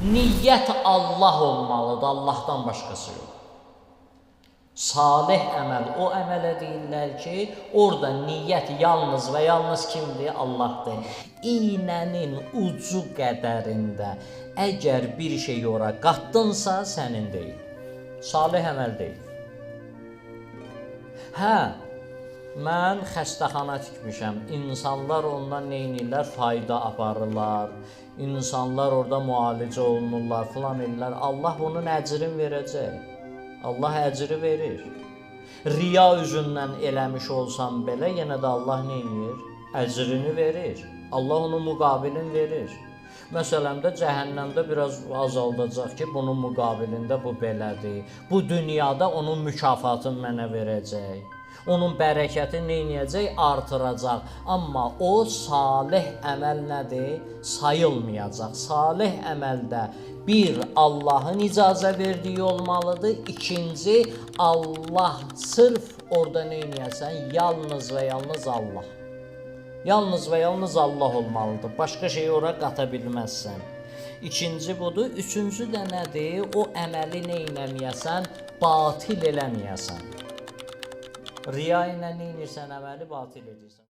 Niyyət Allah olmalıdır, Allahdan başqası yox. Salih əməl o əmələ deyirlər ki, orada niyyət yalnız və yalnız kimdir? Allahdır. İynənin ucu qədərində əgər bir şey ora qatdınsa, sənin deyil. Salih əməl deyil. Hə, mən xəstəxana tikmişəm. İnsanlar ondan neynirlər? Fayda aparırlar. İnsanlar orada müalicə olunurlar, filan edirlər. Allah onun əcrin verəcək. Allah əcri verir. Riya üzündən eləmiş olsam belə, yenə də Allah neynir? Əcrini verir. Allah onun müqabilini verir. Məsələn də cəhənnəmdə biraz azaldacaq ki, bunun müqabilində bu belədir. Bu dünyada onun mükafatını mənə verəcək. Onun bərəkəti neyniyəcək? Artıracaq. Amma o salih əməl nədir? Sayılmayacaq. Salih əməldə bir, Allahın icazə verdiyi olmalıdır. İkinci, Allah sırf orada neyniyəsən? Yalnız və yalnız Allah. Yalnız və yalnız Allah olmalıdır. Başqa şeyi ora qata bilməzsən. İkinci budur. Üçüncü də nədir? O əməli neynəməyəsən? Batil eləməyəsən. Riya ilə neynirsən əməli batil edirsən.